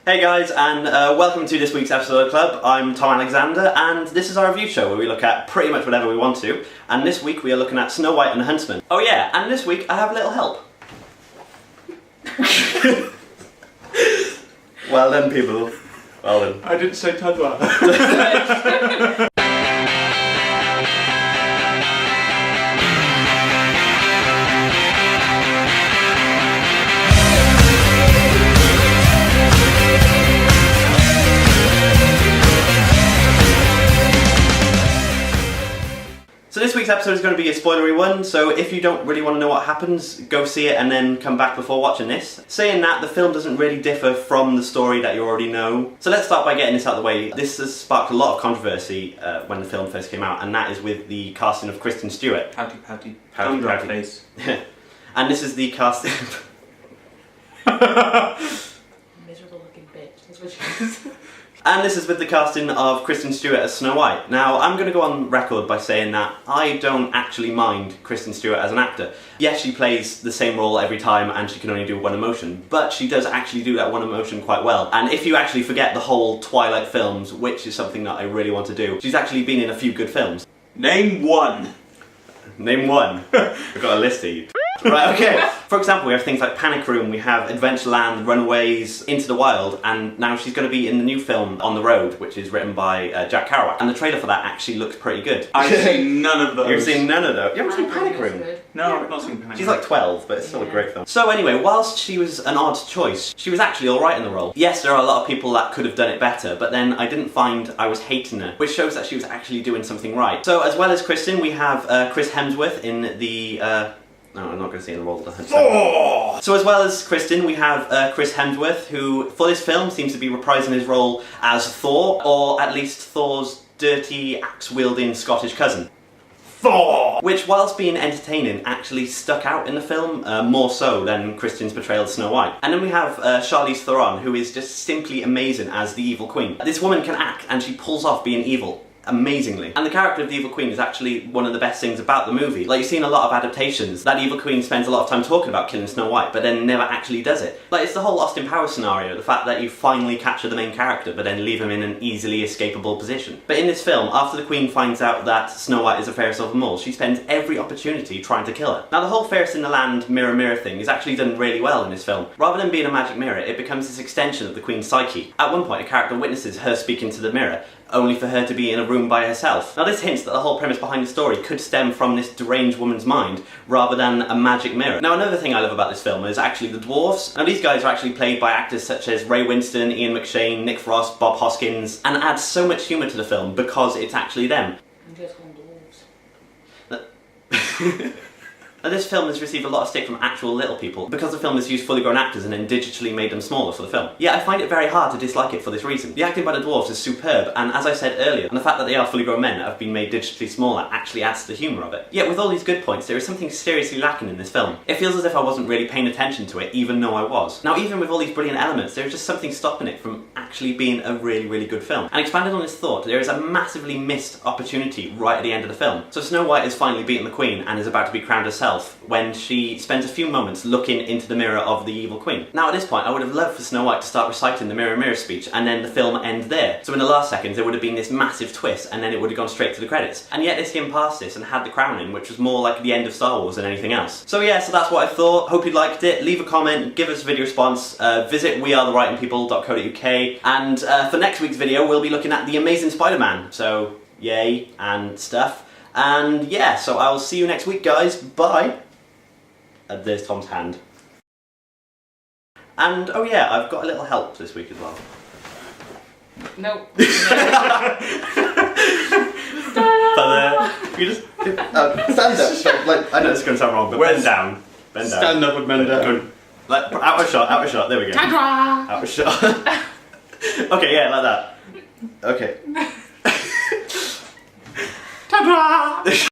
Hey guys, and welcome to this week's episode of the Club. I'm Tom Alexander, and this is our review show where we look at pretty much whatever we want to. And this week we are looking at Snow White and the Huntsman. Oh yeah, and this week I have a little help. Well done, people. Well done. I didn't say Tadwa. So this week's episode is going to be a spoilery one, so if you don't really want to know what happens, go see it and then come back before watching this. Saying that, the film doesn't really differ from the story that you already know. So let's start by getting this out of the way. This has sparked a lot of controversy when the film first came out, and that is with the casting of Kristen Stewart. Pouty. Pouty. Face. And this is the casting... Miserable looking bitch, that's what she is. And this is with the casting of Kristen Stewart as Snow White. Now, I'm going to go on record by saying that I don't actually mind Kristen Stewart as an actor. Yes, she plays the same role every time and she can only do one emotion, but she does actually do that one emotion quite well. And if you actually forget the whole Twilight films, which is something that I really want to do, she's actually been in a few good films. Name one. Name one. I've got a list here. Right, okay. For example, we have things like Panic Room, we have Adventureland, Runaways, Into the Wild, and now she's going to be in the new film On the Road, which is written by Jack Kerouac. And the trailer for that actually looks pretty good. I've seen none of those. You've seen none of those? You haven't seen Panic Room? No, I've not seen Panic Room. She's like 12, but it's still a great film. So anyway, whilst she was an odd choice, she was actually alright in the role. Yes, there are a lot of people that could have done it better, but then I didn't find I was hating her, which shows that she was actually doing something right. So as well as Kristen, we have Chris Hemsworth in the... No, I'm not going to say in the role of the Huntsman. Oh! So as well as Kristen, we have Chris Hemsworth, who for this film seems to be reprising his role as Thor, or at least Thor's dirty, axe-wielding Scottish cousin. Thor! Which, whilst being entertaining, actually stuck out in the film, more so than Kristen's portrayal of Snow White. And then we have Charlize Theron, who is just simply amazing as the evil queen. This woman can act, and she pulls off being evil amazingly. And the character of the Evil Queen is actually one of the best things about the movie. Like, you've seen a lot of adaptations, that Evil Queen spends a lot of time talking about killing Snow White, but then never actually does it. Like, it's the whole Austin Powers scenario, the fact that you finally capture the main character, but then leave him in an easily escapable position. But in this film, after the Queen finds out that Snow White is the fairest of them all, she spends every opportunity trying to kill her. Now, the whole fairest in the land mirror mirror thing is actually done really well in this film. Rather than being a magic mirror, it becomes this extension of the Queen's psyche. At one point, a character witnesses her speaking to the mirror, only for her to be in a room by herself. Now this hints that the whole premise behind the story could stem from this deranged woman's mind, rather than a magic mirror. Now another thing I love about this film is actually the dwarves. Now these guys are actually played by actors such as Ray Winstone, Ian McShane, Nick Frost, Bob Hoskins, and add so much humour to the film because it's actually them. I'm just on dwarves. Now this film has received a lot of stick from actual little people because the film has used fully grown actors and then digitally made them smaller for the film. Yet I find it very hard to dislike it for this reason. The acting by the dwarves is superb, and as I said earlier, and the fact that they are fully grown men that have been made digitally smaller actually adds to the humour of it. Yet with all these good points, there is something seriously lacking in this film. It feels as if I wasn't really paying attention to it, even though I was. Now even with all these brilliant elements, there is just something stopping it from actually being a really, really good film. And expanding on this thought, there is a massively missed opportunity right at the end of the film. So Snow White has finally beaten the Queen and is about to be crowned herself when she spends a few moments looking into the mirror of the Evil Queen. Now at this point I would have loved for Snow White to start reciting the mirror mirror speech and then the film end there. So in the last seconds there would have been this massive twist and then it would have gone straight to the credits. And yet they skimmed past this and had the crowning, which was more like the end of Star Wars than anything else. So yeah, so that's what I thought. Hope you liked it. Leave a comment, give us a video response, visit wearethewritingpeople.co.uk, and for next week's video we'll be looking at The Amazing Spider-Man. So yay and stuff. And yeah, so I'll see you next week guys. Bye! There's Tom's hand. And, oh yeah, I've got a little help this week as well. No. You just... stand up. So, like, I know this is going to sound wrong, but bend down. Bend down. Stand up and bend down. Like, out of shot, there we go. Tadwa! Out of shot. Okay, yeah, like that. Okay. Tadwa!